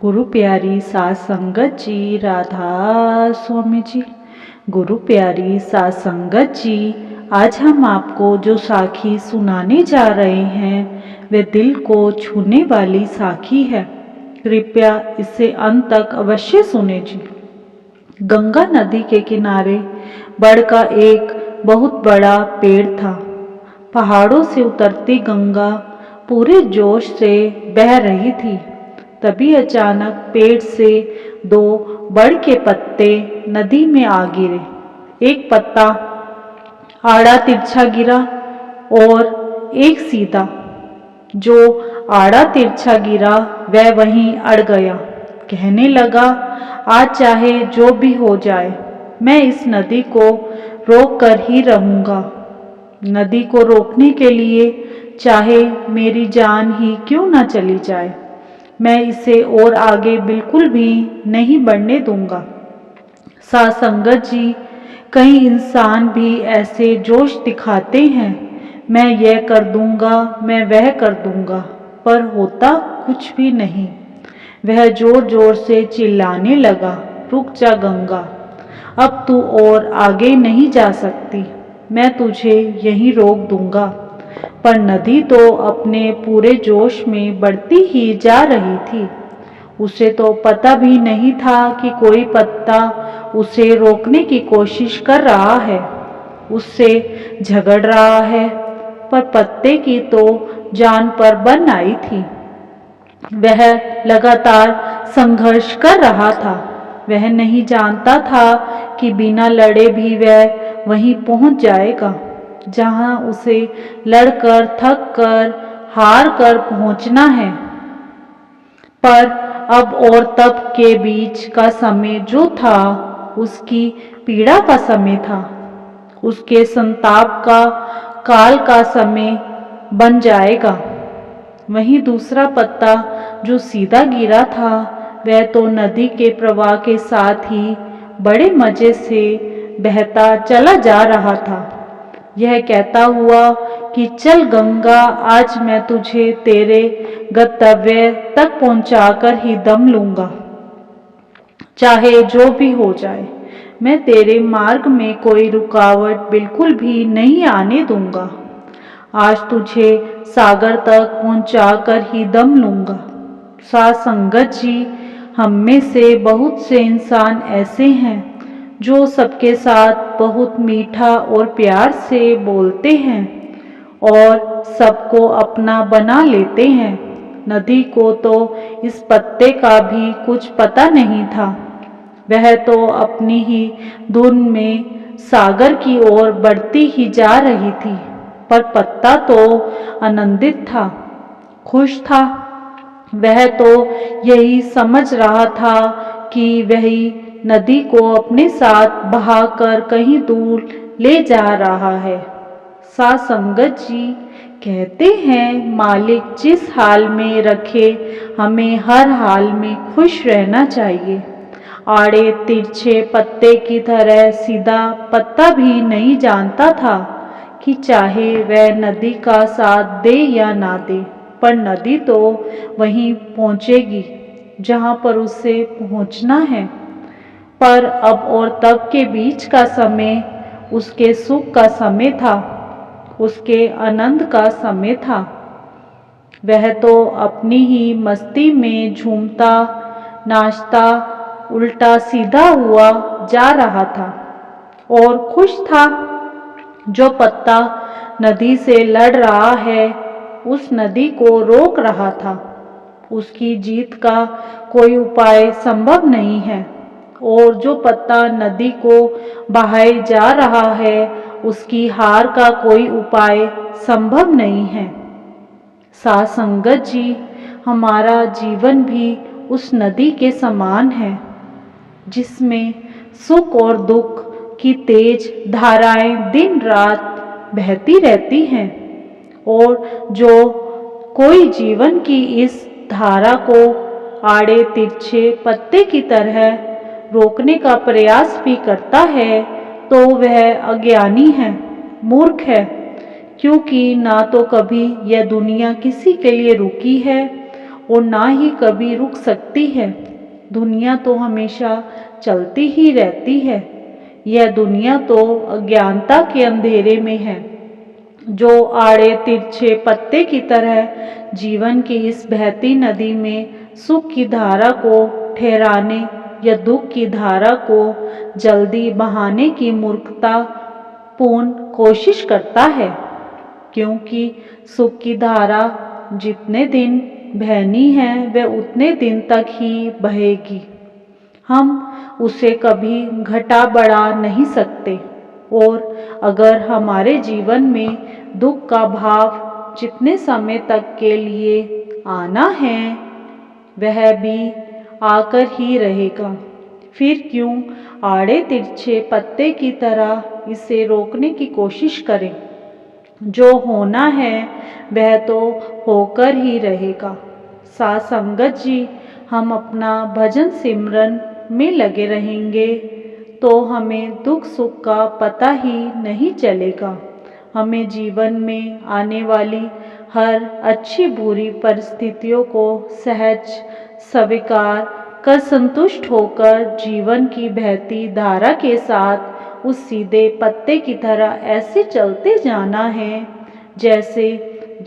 गुरु प्यारी साध संगत जी, राधा स्वामी जी। गुरु प्यारी साध संगत जी, आज हम आपको जो साखी सुनाने जा रहे हैं वे दिल को छूने वाली साखी है। कृपया इसे अंत तक अवश्य सुने जी। गंगा नदी के किनारे बड़ का एक बहुत बड़ा पेड़ था। पहाड़ों से उतरती गंगा पूरे जोश से बह रही थी। तभी अचानक पेड़ से दो बड़ के पत्ते नदी में आ गिरे। एक पत्ता आड़ा तिरछा गिरा और एक सीधा। जो आड़ा तिरछा गिरा वह वहीं अड़ गया। कहने लगा, आज चाहे जो भी हो जाए मैं इस नदी को रोक कर ही रहूंगा। नदी को रोकने के लिए चाहे मेरी जान ही क्यों ना चली जाए, मैं इसे और आगे बिल्कुल भी नहीं बढ़ने दूंगा। साध संगत जी, कई इंसान भी ऐसे जोश दिखाते हैं, मैं यह कर दूंगा, मैं वह कर दूंगा, पर होता कुछ भी नहीं। वह जोर जोर से चिल्लाने लगा, रुक जा गंगा, अब तू और आगे नहीं जा सकती, मैं तुझे यहीं रोक दूंगा। पर नदी तो अपने पूरे जोश में बढ़ती ही जा रही थी। उसे तो पता भी नहीं था कि कोई पत्ता उसे रोकने की कोशिश कर रहा है, उससे झगड़ रहा है। पर पत्ते की तो जान पर बन आई थी। वह लगातार संघर्ष कर रहा था। वह नहीं जानता था कि बिना लड़े भी वह वहीं पहुंच जाएगा जहां उसे लड़कर, थक कर, हार कर पहुंचना है। पर अब और तब के बीच का समय जो था उसकी पीड़ा का समय था, उसके संताप का, काल का समय बन जाएगा। वहीं दूसरा पत्ता जो सीधा गिरा था वह तो नदी के प्रवाह के साथ ही बड़े मजे से बहता चला जा रहा था। यह कहता हुआ कि चल गंगा, आज मैं तुझे तेरे गंतव्य तक पहुंचाकर ही दम लूंगा। चाहे जो भी हो जाए मैं तेरे मार्ग में कोई रुकावट बिल्कुल भी नहीं आने दूंगा। आज तुझे सागर तक पहुंचाकर ही दम लूंगा। साध संगत जी, हम में से बहुत से इंसान ऐसे हैं जो सबके साथ बहुत मीठा और प्यार से बोलते हैं और सबको अपना बना लेते हैं। नदी को तो इस पत्ते का भी कुछ पता नहीं था। वह तो अपनी ही धुन में सागर की ओर बढ़ती ही जा रही थी। पर पत्ता तो आनंदित था, खुश था। वह तो यही समझ रहा था कि वही नदी को अपने साथ बहाकर कहीं दूर ले जा रहा है। साध संगत जी कहते हैं, मालिक जिस हाल में रखे हमें हर हाल में खुश रहना चाहिए। आड़े तिरछे पत्ते की तरह सीधा पत्ता भी नहीं जानता था कि चाहे वह नदी का साथ दे या ना दे, पर नदी तो वहीं पहुंचेगी जहां पर उसे पहुंचना है। पर अब और तब के बीच का समय उसके सुख का समय था, उसके आनंद का समय था। वह तो अपनी ही मस्ती में झूमता, नाचता, उल्टा सीधा हुआ जा रहा था और खुश था। जो पत्ता नदी से लड़ रहा है उस नदी को रोक रहा था। उसकी जीत का कोई उपाय संभव नहीं है और जो पत्ता नदी को बहाए जा रहा है उसकी हार का कोई उपाय संभव नहीं है। साध संगत जी, हमारा जीवन भी उस नदी के समान है जिसमें सुख और दुख की तेज धाराएं दिन रात बहती रहती हैं और जो कोई जीवन की इस धारा को आड़े तिरछे पत्ते की तरह रोकने का प्रयास भी करता है तो वह अज्ञानी है, मूर्ख है। क्योंकि ना तो कभी यह दुनिया किसी के लिए रुकी है और ना ही कभी रुक सकती है। दुनिया तो हमेशा चलती ही रहती है। यह दुनिया तो अज्ञानता के अंधेरे में है, जो आड़े तिरछे पत्ते की तरह जीवन की इस बहती नदी में सुख की धारा को ठहराने या दुख की धारा को जल्दी बहाने की मूर्खता पूर्ण कोशिश करता है। क्योंकि सुख की धारा जितने दिन बहनी है वह उतने दिन तक ही बहेगी। हम उसे कभी घटा बढ़ा नहीं सकते। और अगर हमारे जीवन में दुख का भाव जितने समय तक के लिए आना है वह भी आकर ही रहेगा, फिर क्यों आड़े तिरछे पत्ते की तरह इसे रोकने की कोशिश करें। जो होना है वह तो होकर ही रहेगा। साथ संगत जी, हम अपना भजन सिमरन में लगे रहेंगे तो हमें दुख सुख का पता ही नहीं चलेगा। हमें जीवन में आने वाली हर अच्छी बुरी परिस्थितियों को सहज स्वीकार कर संतुष्ट होकर जीवन की बहती धारा के साथ उस सीधे पत्ते की तरह ऐसे चलते जाना है जैसे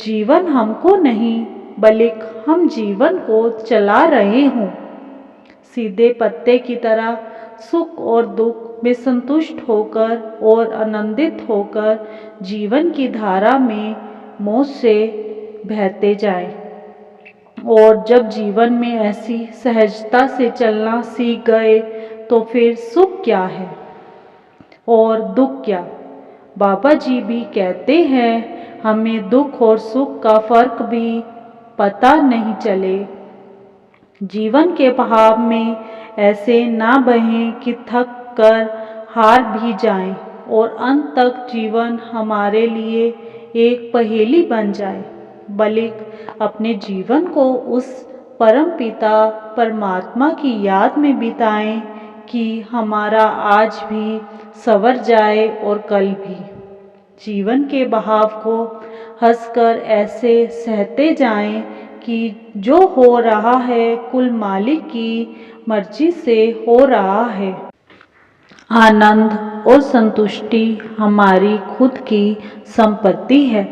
जीवन हमको नहीं बल्कि हम जीवन को चला रहे हों। सीधे पत्ते की तरह सुख और दुख में संतुष्ट होकर और आनंदित होकर जीवन की धारा में मौज से बहते जाएं। और जब जीवन में ऐसी सहजता से चलना सीख गए तो फिर सुख क्या है और दुख क्या। बाबा जी भी कहते हैं हमें दुख और सुख का फर्क भी पता नहीं चले। जीवन के बहाव में ऐसे ना बहें कि थक कर हार भी जाएं और अंत तक जीवन हमारे लिए एक पहेली बन जाए, बल्कि अपने जीवन को उस परम पिता परमात्मा की याद में बिताएं कि हमारा आज भी संवर जाए और कल भी। जीवन के बहाव को हंसकर ऐसे सहते जाएं कि जो हो रहा है कुल मालिक की मर्जी से हो रहा है। आनंद और संतुष्टि हमारी खुद की संपत्ति है।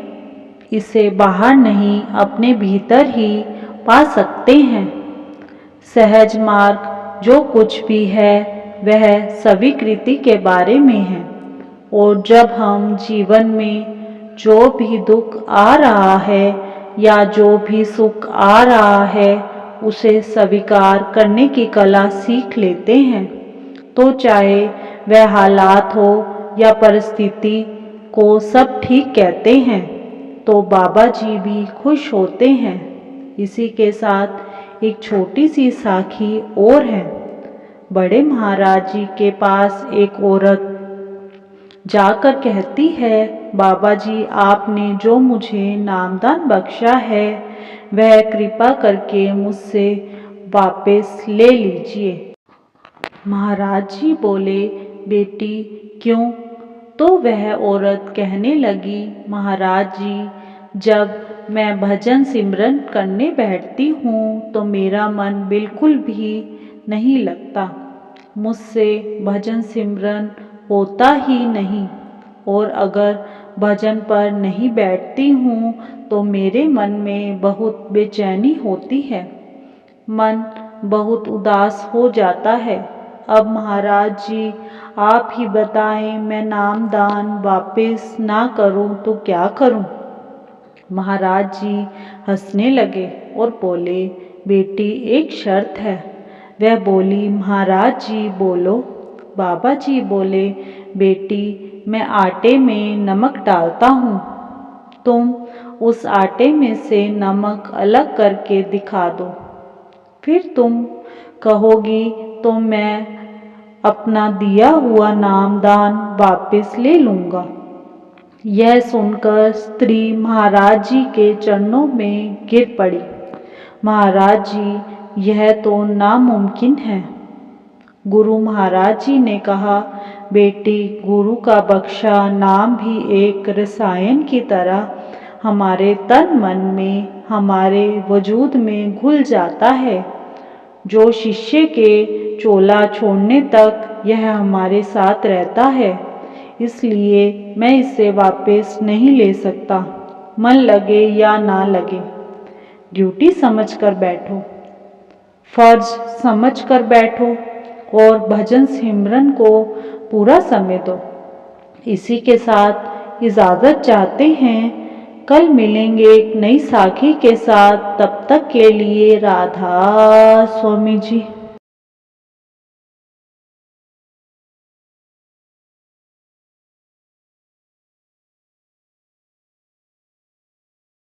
इसे बाहर नहीं अपने भीतर ही पा सकते हैं। सहज मार्ग जो कुछ भी है वह स्वीकृति के बारे में है। और जब हम जीवन में जो भी दुख आ रहा है या जो भी सुख आ रहा है उसे स्वीकार करने की कला सीख लेते हैं तो चाहे वह हालात हो या परिस्थिति को सब ठीक कहते हैं तो बाबा जी भी खुश होते हैं। इसी के साथ एक छोटी सी साखी और है। बड़े महाराज जी के पास एक औरत जाकर कहती है, बाबा जी आपने जो मुझे नामदान बख्शा है वह कृपा करके मुझसे वापस ले लीजिए। महाराज जी बोले, बेटी क्यों? तो वह औरत कहने लगी, महाराज जी जब मैं भजन सिमरन करने बैठती हूँ तो मेरा मन बिल्कुल भी नहीं लगता। मुझसे भजन सिमरन होता ही नहीं और अगर भजन पर नहीं बैठती हूँ तो मेरे मन में बहुत बेचैनी होती है। मन बहुत उदास हो जाता है। अब महाराज जी आप ही बताएं, मैं नामदान वापस ना करूं तो क्या करूं? महाराज जी हंसने लगे और बोले, बेटी एक शर्त है। वह बोली, महाराज जी बोलो। बाबा जी बोले, बेटी मैं आटे में नमक डालता हूँ, तुम उस आटे में से नमक अलग करके दिखा दो, फिर तुम कहोगी तो मैं अपना दिया हुआ नामदान वापस ले लूँगा। यह सुनकर स्त्री महाराज जी के चरणों में गिर पड़ी। महाराज जी यह तो नामुमकिन है। गुरु महाराज जी ने कहा, बेटी गुरु का बख्शा नाम भी एक रसायन की तरह हमारे तन मन में, हमारे वजूद में घुल जाता है। जो शिष्य के चोला छोड़ने तक यह हमारे साथ रहता है, इसलिए मैं इसे वापस नहीं ले सकता, मन लगे या ना लगे। ड्यूटी समझ कर बैठो, फर्ज समझ कर बैठो और भजन सिमरन को पूरा समय दो। इसी के साथ इजाज़त चाहते हैं। कल मिलेंगे एक नई साखी के साथ। तब तक के लिए राधा स्वामी जी।